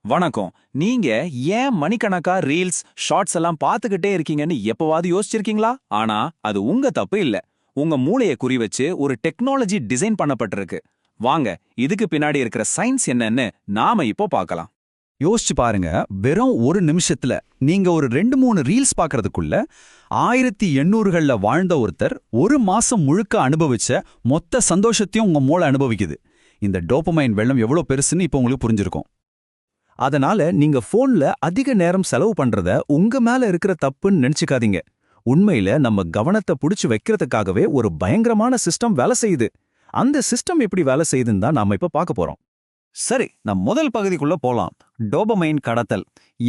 வணக்கம். நீங்க ஏன் மணிக்கணக்கா ரீல்ஸ், ஷார்ட்ஸ் எல்லாம் பார்த்துக்கிட்டே இருக்கீங்கன்னு எப்பவாவது யோசிச்சிருக்கீங்களா? ஆனா அது உங்க தப்பு இல்ல. உங்க மூளைய குறி வச்சு ஒரு டெக்னாலஜி டிசைன் பண்ணப்பட்டிருக்கு. வாங்க, இதுக்கு பின்னாடி இருக்கிற சயின்ஸ் என்னன்னு நாம இப்போ பார்க்கலாம். யோசிச்சு பாருங்க, வெறும் ஒரு நிமிஷத்துல நீங்க ஒரு 2-3 ரீல்ஸ் பார்க்கறதுக்குள்ள 1800கள்ல வாழ்ந்த ஒருத்தர் ஒரு மாசம் முழுக்க அனுபவிச்ச மொத்த சந்தோஷத்தையும் உங்க மூளை அனுபவிக்குது. இந்த டோபமைன் வெள்ளம் எவ்வளவு பெருசுன்னு இப்போ உங்களுக்கு புரிஞ்சிருக்கும். அதனால நீங்க போன்ல அதிக நேரம் செலவு பண்றத உங்க மேல இருக்கிற தப்புன்னு நினைச்சுக்காதீங்க. உண்மையில நம்ம கவனத்தை புடிச்சு வைக்கிறதுக்காகவே ஒரு பயங்கரமான சிஸ்டம் வேலை செய்யுது. அந்த சிஸ்டம் எப்படி வேலை செய்யுதுன்னு தான் நாம இப்ப பார்க்க போறோம். சரி, நம் முதல் பகுதிக்குள்ள போலாம். டோபமைன் கடத்தல்.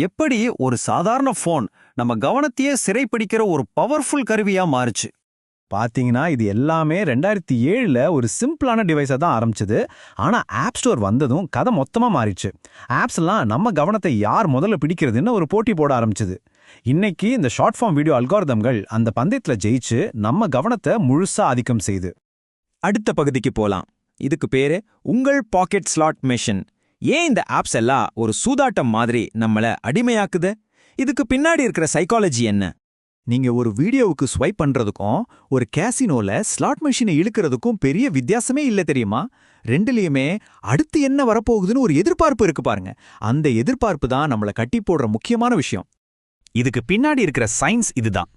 எப்படி ஒரு சாதாரண போன் நம்ம கவனத்தையே சிறைப்பிடிக்கிற ஒரு பவர்ஃபுல் கருவியா மாறுச்சு. பாத்தீங்கன்னா இது எல்லாமே 2007ல ஒரு சிம்பிளான டிவைஸா தான் ஆரம்பிச்சது. ஆனா ஆப் ஸ்டோர் வந்ததும் கதை மொத்தமா மாறிடுச்சு. ஆப்ஸ் எல்லாம் நம்ம கவனத்தை யார் முதல்ல பிடிக்கிறதுன்னு ஒரு போட்டி போட ஆரம்பிச்சது. இன்னைக்கு இந்த ஷார்ட் ஃபார்ம் வீடியோ அல்காரிதம்கள் அந்த பந்தயத்துல ஜெயிச்சு நம்ம கவனத்தை முழுசா ஆதிக்கம் செய்யுது. அடுத்த பகுதிக்கு போலாம். இதுக்கு பேரு உங்கள் பாக்கெட் ஸ்லாட் மெஷின். ஏன் இந்த ஆப்ஸ் எல்லாம் ஒரு சூதாட்டம் மாதிரி நம்மள அடிமையாக்குது? இதுக்கு பின்னாடி இருக்கிற சைக்காலஜி என்ன? நீங்க ஒரு வீடியோவுக்கு ஸ்வைப் பண்றதுக்கும் ஒரு கேசினோல ஸ்லாட் மெஷினை இழுக்கிறதுக்கும் பெரிய வித்தியாசமே இல்ல தெரியுமா? ரெண்டுலயுமே அடுத்து என்ன வரப்போகுதுன்னு ஒரு எதிர்பார்ப்பு இருக்கு பாருங்க. அந்த எதிர்பார்ப்பு தான் நம்மள கட்டி போடுற முக்கியமான விஷயம். இதுக்கு பின்னாடி இருக்கிற சயின்ஸ் இதுதான்.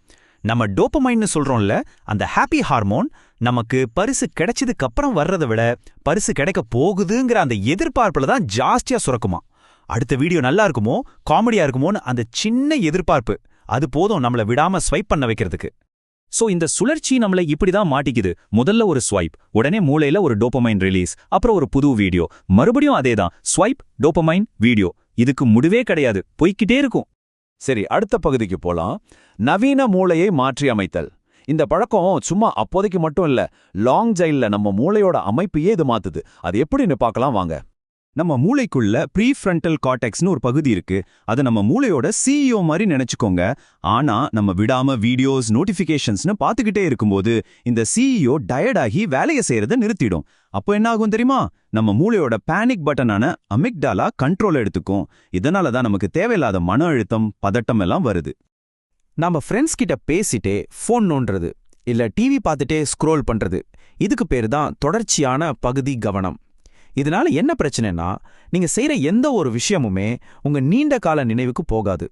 நம்ம டோபமைன்னு சொல்றோம்ல, அந்த ஹாப்பி ஹார்மோன் நமக்கு பரிசு கிடைச்சதுக்கு அப்புறம் வர்றதை விட பரிசு கிடைக்க போகுதுங்கிற அந்த எதிர்பார்ப்புல தான் ஜாஸ்தியா சுரக்குமா. அடுத்த வீடியோ நல்லா இருக்குமோ, காமெடியா இருக்குமோன்னு அந்த சின்ன எதிர்பார்ப்பு அது போதும் நம்மள விடாம ஸ்வைப் பண்ண வைக்கிறதுக்கு. சோ இந்த சுழற்சி நம்மள இப்படிதான் மாட்டிக்குது. முதல்ல ஒரு ஸ்வைப், உடனே மூளையில ஒரு டோபமைன் ரிலீஸ், அப்புறம் ஒரு புது வீடியோ, மறுபடியும் அதேதான். Swipe, dopamine, video. இதுக்கு முடிவே கிடையாது, போய்கிட்டே இருக்கும். சரி, அடுத்த பகுதிக்கு போலாம். நவீன மூளையை மாற்றி அமைத்தல். இந்த பழக்கம் சும்மா அப்போதைக்கு மட்டும் இல்ல, லாங் ஜைல்ல நம்ம மூளையோட அமைப்பையே இது மாத்துது. அது எப்படின்னு பார்க்கலாம் வாங்க. நம்ம மூளைக்குள்ள ப்ரீஃப்ரண்டல் கார்டெக்ஸ்னு ஒரு பகுதி இருக்கு. அது நம்ம மூளையோட சிஇஓ மாதிரி நினைச்சுக்கோங்க. ஆனா நம்ம விடாம வீடியோஸ், நோட்டிபிகேஷன்ஸ்னு பார்த்துக்கிட்டே இருக்கும்போது இந்த சிஇஓ டயர்டாகி வேலையை செய்யறத நிறுத்திடும். அப்போ என்ன ஆகும் தெரியுமா? நம்ம மூளையோட பேனிக் பட்டனான அமிக்டாலா கண்ட்ரோல் எடுத்துக்கும். இதனால தான் நமக்கு தேவையில்லாத மன அழுத்தம், பதட்டம் எல்லாம் வருது. நம்ம ஃப்ரெண்ட்ஸ் கிட்ட பேசிட்டே ஃபோன் நோண்டுறது, இல்ல டிவி பார்த்துட்டே ஸ்க்ரோல் பண்றது, இதுக்கு பேரு தான் தொடர்ச்சியான பகுதி கவனம். இதனால என்ன பிரச்சனைனா, நீங்க செய்யற எந்த ஒரு விஷயமுமே உங்க நீண்ட கால நினைவுக்கு போகாது.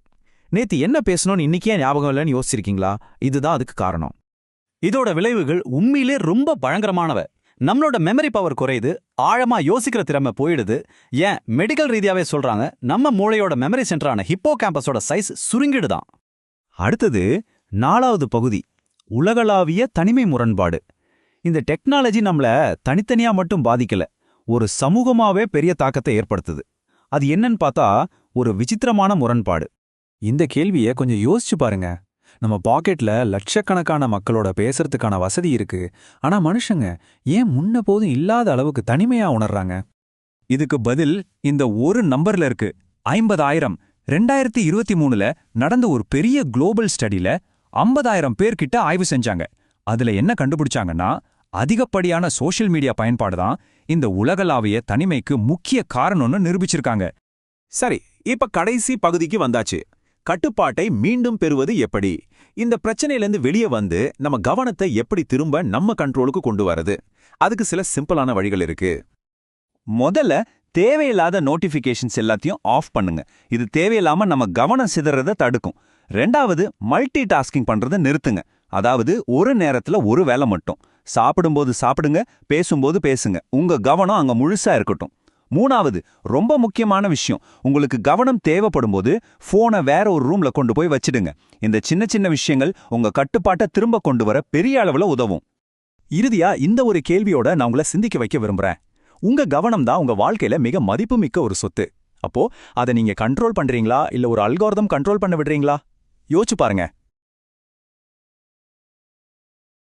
நேத்து என்ன பேசணும்னு இன்னைக்கே ஞாபகம் இல்லைன்னு யோசிச்சிருக்கீங்களா? இதுதான் அதுக்கு காரணம். இதோட விளைவுகள் உண்மையிலே ரொம்ப பயங்கரமானவ. நம்மளோட மெமரி பவர் குறையுது, ஆழமா யோசிக்கிற திறமை போயிடுது. ஏன் மெடிக்கல் ரீதியாவே சொல்றாங்க, நம்ம மூளையோட மெமரி சென்டரான ஹிப்போ கேம்பஸோட சைஸ் சுருங்கிடுதான். அடுத்தது 4வது பகுதி, உலகளாவிய தனிமை முரண்பாடு. இந்த டெக்னாலஜி நம்மள தனித்தனியா மட்டும் பாதிக்கல, ஒரு சமூகமாவே பெரிய தாக்கத்தை ஏற்படுத்துது. அது என்னன்னு பார்த்தா ஒரு விசித்திரமான முரண்பாடு. இந்த கேள்வியை கொஞ்சம் யோசிச்சு பாருங்க. நம்ம பாக்கெட்ல லட்சக்கணக்கான மக்களோட பேசுறதுக்கான வசதி இருக்கு. ஆனா மனுஷங்க ஏன் முன்ன போதும் இல்லாத அளவுக்கு தனிமையா உணர்றாங்க? இதுக்கு பதில் இந்த ஒரு நம்பர்ல இருக்கு, 50,000. 2023ல நடந்த ஒரு பெரிய குளோபல் ஸ்டடில 50,000 பேர்கிட்ட ஆய்வு செஞ்சாங்க. அதுல என்ன கண்டுபிடிச்சாங்கன்னா, அதிகப்படியான சோஷியல் மீடியா பயன்பாடு தான் இந்த உலகளாவிய தனிமைக்கு முக்கிய காரணம்னு நிரூபிச்சிருக்காங்க. சரி, இப்ப கடைசி பகுதிக்கு வந்தாச்சு. கட்டுப்பாட்டை மீண்டும் பெறுவது எப்படி? இந்த பிரச்சனையிலேருந்து வெளியே வந்து நம்ம கவனத்தை எப்படி திரும்ப நம்ம கண்ட்ரோலுக்கு கொண்டு வரது? அதுக்கு சில சிம்பிளான வழிகள் இருக்கு. முதல்ல தேவையில்லாத நோட்டிஃபிகேஷன்ஸ் எல்லாத்தையும் ஆஃப் பண்ணுங்க. இது தேவையில்லாம நம்ம கவனம் சிதறத தடுக்கும். 2வது, மல்டி டாஸ்கிங் பண்றதை நிறுத்துங்க. அதாவது ஒரு நேரத்துல ஒரு வேலை மட்டும். சாப்பிடும்போது சாப்பிடுங்க, பேசும்போது பேசுங்க. உங்க கவனம் அங்க முழுசா இருக்கட்டும். 3வது, ரொம்ப முக்கியமான விஷயம், உங்களுக்கு கவனம் தேவைப்படும் போது போனை வேற ஒரு ரூம்ல கொண்டு போய் வச்சிடுங்க. இந்த சின்ன சின்ன விஷயங்கள் உங்க கட்டுப்பாட்டை திரும்ப கொண்டு வர பெரிய அளவுல உதவும். இறுதியா இந்த ஒரு கேள்வியோட நான் உங்களை சிந்திக்க வைக்க விரும்புறேன். உங்க கவனம் தான் உங்க வாழ்க்கையில மிக மதிப்புமிக்க ஒரு சொத்து. அப்போ அதை நீங்க கண்ட்ரோல் பண்றீங்களா, இல்ல ஒரு அல்காரிதம் கண்ட்ரோல் பண்ண விடுறீங்களா? யோசிச்சு பாருங்க.